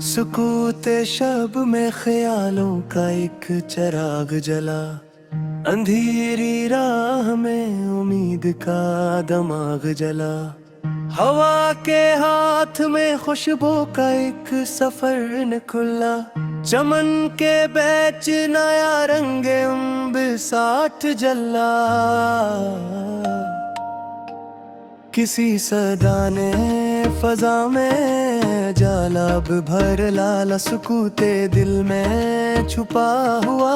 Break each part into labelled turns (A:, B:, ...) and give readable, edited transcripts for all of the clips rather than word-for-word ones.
A: सुकूते शब में ख्यालों का एक चिराग जला, अंधेरी राह में उम्मीद का दमाग जला। हवा के हाथ में खुशबू का एक सफर निकला, चमन के बैच नया रंग साठ जला। किसी सदा ने फजा में जालब भर लाला, सुकूते दिल में छुपा हुआ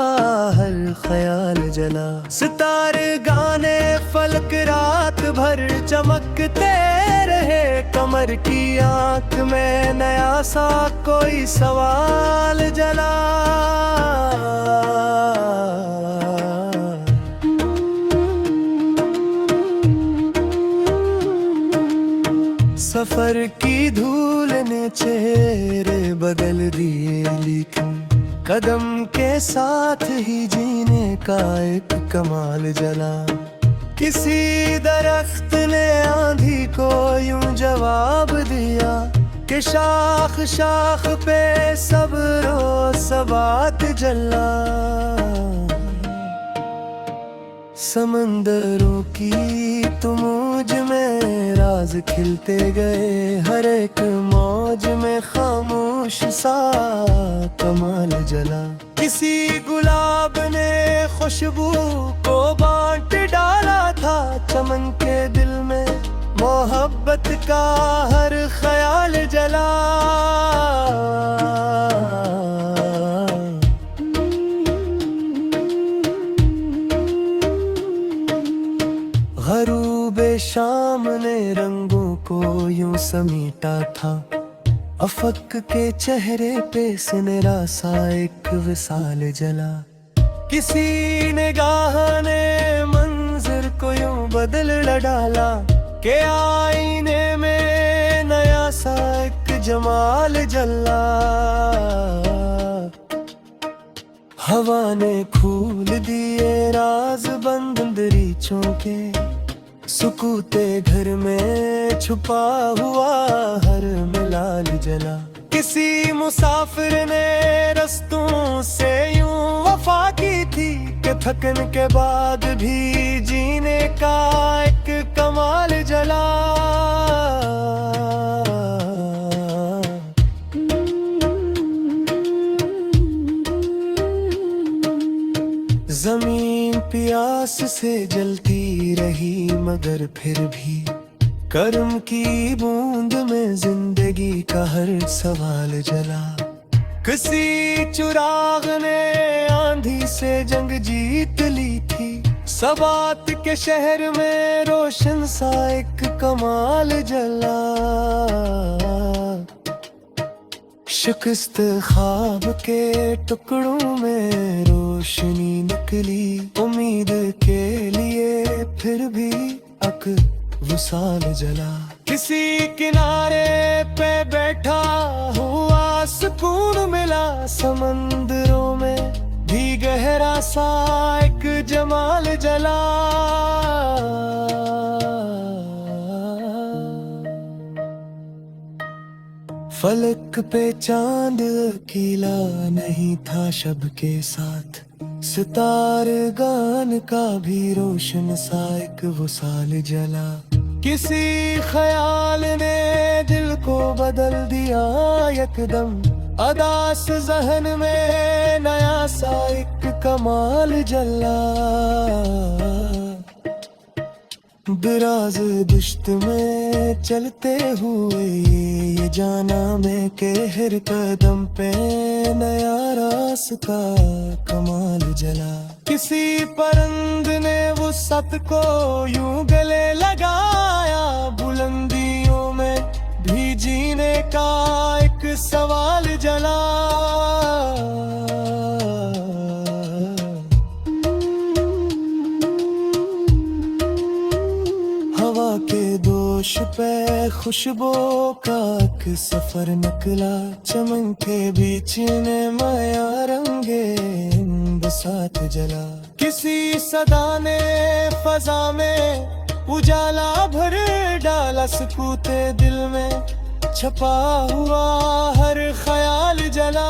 A: हर ख्याल जला। सितारे गाने फलक रात भर चमकते रहे, कमर की आंख में नया सा कोई सवाल जला। सफर की धूल ने चेहरे बदल दिए, लेकिन कदम के साथ ही जीने का एक कमाल जला। किसी दरख्त ने आंधी को यूं जवाब दिया कि शाख शाख पे सब्र सबात जला। समंदरों की तुम मुझ में राज खिलते गए, हर एक मौज में खामोश सा कमाल जला। किसी गुलाब ने खुशबू को बांट डाला था, चमन के दिल में मोहब्बत का हर ख्याल जला। ग़ुरूबे शाम ने रंगों को यूं समीटा था, अफक के चेहरे पे सुनहरा सा एक विसाल जला। किसी निगाह ने मंजर को यूं बदल डाला कि आईने में नया सा एक जमाल जला। हवा ने खोल दिए राज बंद दरीचों के, सुकूते घर में छुपा हुआ हर मिलाल जला। किसी मुसाफिर ने रस्तों से यूं वफा की थी कि थकन के बाद भी जीने का एक कमाल जला। जमीन प्यास से जलती रही, मगर फिर भी कर्म की बूंद में जिंदगी का हर सवाल जला। किसी चिराग ने आंधी से जंग जीत ली थी, सबात के शहर में रोशन सा एक कमाल जला। शिकस्त ख्वाब के टुकड़ों में रोशनी निकली, उम्मीद के लिए फिर भी अक वसाल जला। किसी किनारे पे बैठा हुआ सुकून मिला, समंदरों में भी गहरा सा एक जमाल जला। फलक पे चांद अकेला नहीं था शब के साथ, सितारे गान का भी रोशन सा एक वसाल जला। किसी ख्याल ने दिल को बदल दिया यकदम, अदास जहन में नया सा एक कमाल जला। दराज दुश्त में चलते हुए ये जाना मैं के हर कदम पे नया रास्ता कमाल जला। किसी परिंद ने वो सत को यूं गले लगाया, बुलंदियों में भी जीने का एक सवाल जला। हवा के दोष पे खुशबू का एक सफर निकला, चमन के बीच ने माया रंगे बसात जला। किसी सदा ने फजा में उजाला भर डाला सुकूते दिल में, छपा हुआ हर ख्याल जला।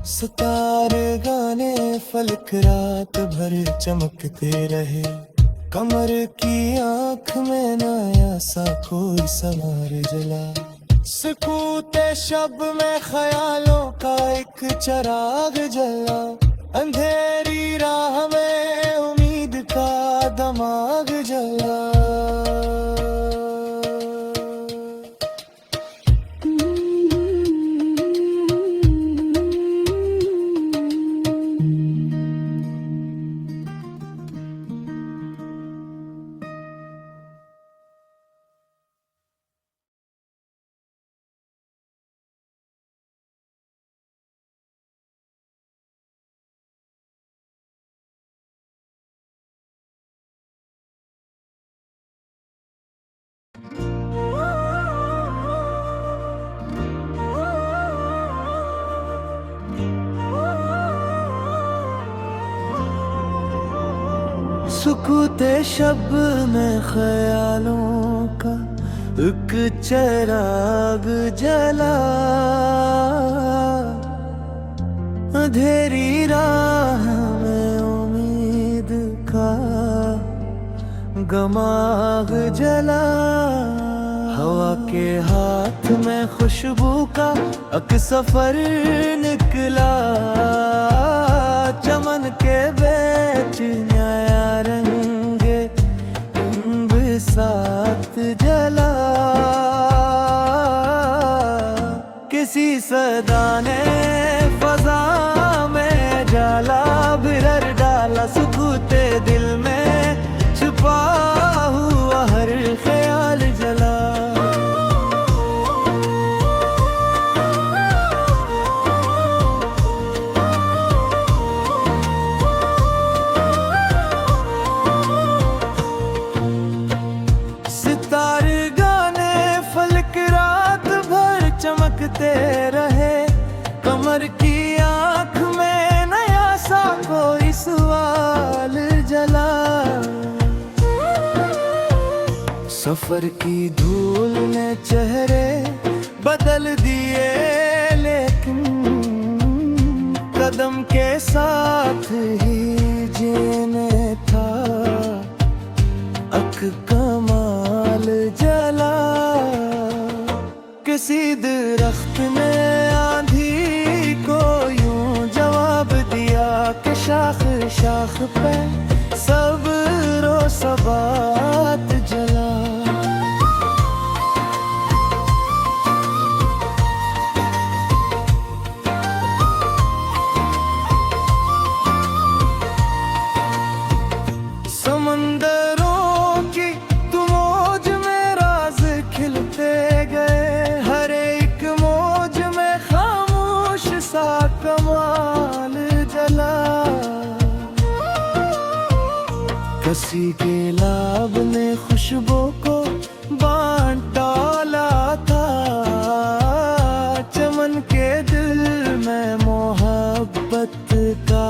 A: सितारे गाने फलक रात भर चमकते रहे, कमर की आंख में नया सा कोई सवार जला। सुकूते शब में ख्यालों का एक चिराग जला, अंधेरी राह में उम्मीद का दमाग जला। सुकूते शब में ख्यालों का एक चिराग जला, अंधेरी राह में उम्मीद का गमाग जला। हवा के हाथ में खुशबू का एक सफर निकला, चमन के बेच नया रंगे साथ जला। किसी सदा ने फजा में जाला बिरर डाला, सुकूते दिल में छुपा हुआ हर ख्याल जला। सितारे गाने फलक रात भर चमकते रहे, कमर की आंख में नया सा कोई सवाल जला। सफर की धूल ने चेहरे बदल दिए, लेकिन कदम के साथ ही जीने था अक कमाल जला। किसी दरख्त ने आंधी को यूं जवाब दिया कि शाख शाख पे सब्र और सबात जला। समंदरों की तुम मौज में राज खिलते गए, हर एक मौज में खामोश सा कमाल जला। कसी के लाब ने खुशबू को बांट डाला था, चमन के दिल में मोहब्बत का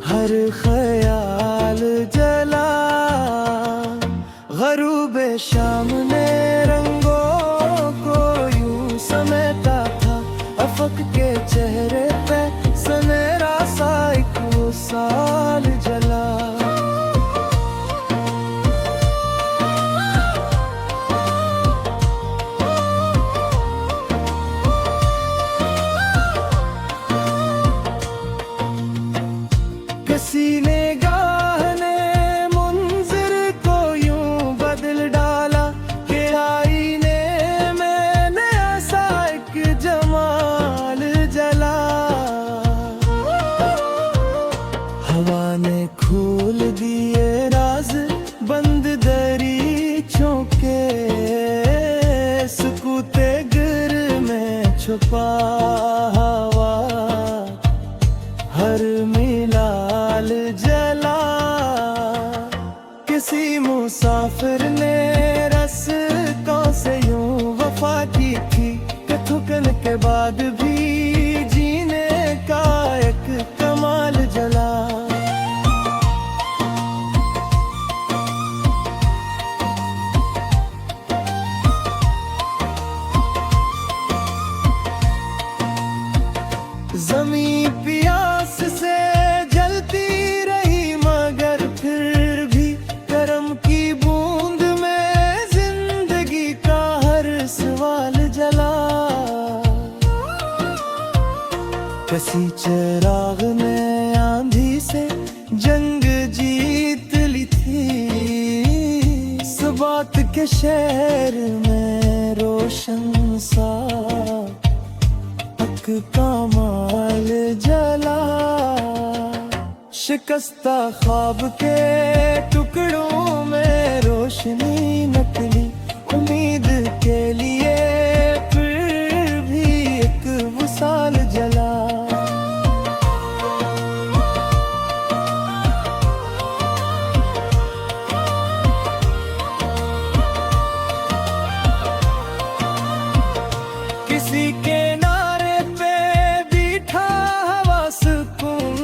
A: हर ख्याल जला। गरूबे शाम ने रंगों को यूं समेटा था, अफक के चेहरे पे सनेरा सा एक साल जला। किसी ने गाने मुंजिर को यूं बदल डाला कि आईने में नया सा एक जमाल जला। हवा ने खोल दिए राज बंद दरीचों के, सुकूते गिर में छुपा हवा हर मिलाल जला। किसी मुसाफिर ने रस्कों से यूं वफा की थी कि थकन के बाद भी जीने का एक कमाल जला। जमीन प्यास से जलती रही मगर फिर भी करम की बूंद में जिंदगी का हर सवाल जला। कसी चिराग ने आंधी से जंग जीत ली थी, इस बात के शहर में रोशन सा हक का माल जला। शिकस्ता ख्वाब के टुकड़ों में रोशनी निकली, उम्मीद के लिए फिर भी एक वसाल जला। किसी के नारे पे बीठा हवा सुकून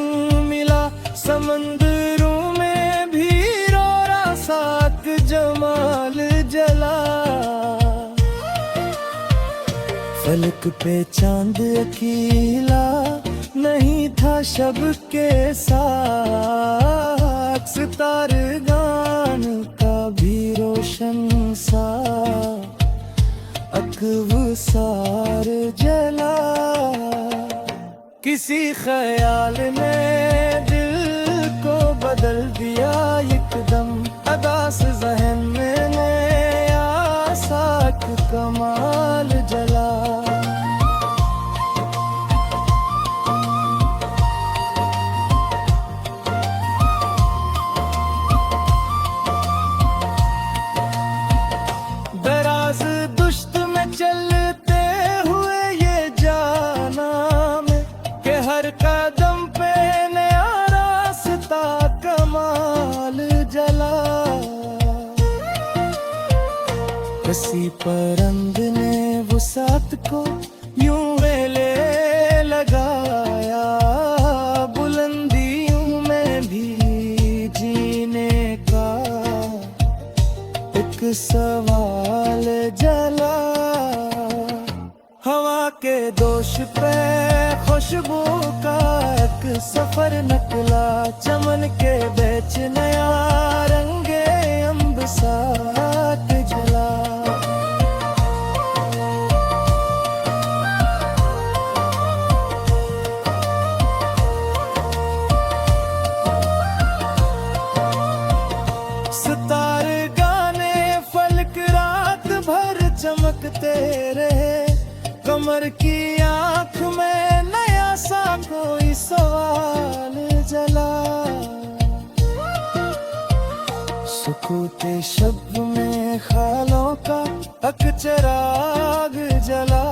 A: मिला, समंदरों में भी रोरा साक जमाल जला। फलक पे चांद अकेला नहीं था शब के साथ, सितारे गान का भी रोशन सा अकवसार जला। किसी ख्याल ने दिल को बदल दिया एकदम, अदास ज़हन में नया साक कमाल जला। दराज दुश्त में चलते हुए ये जाना मैं कि हर कदम पे नया रास्ता कमाल जला। किसी परिंद ने वसात को यूं वेले लगाया, बुलंदियों में भी जीने का एक सवाल जला। हवा के दोष पे खुशबू का एक सफर निकला, चमन के बेच नया रंगे अंब साथ जला। सितारे गाने फलक रात भर चमकते रहे, कमर की आंख में नया सा कोई सवाल जला। सुकूते शब में ख्यालों का एक चिराग जला।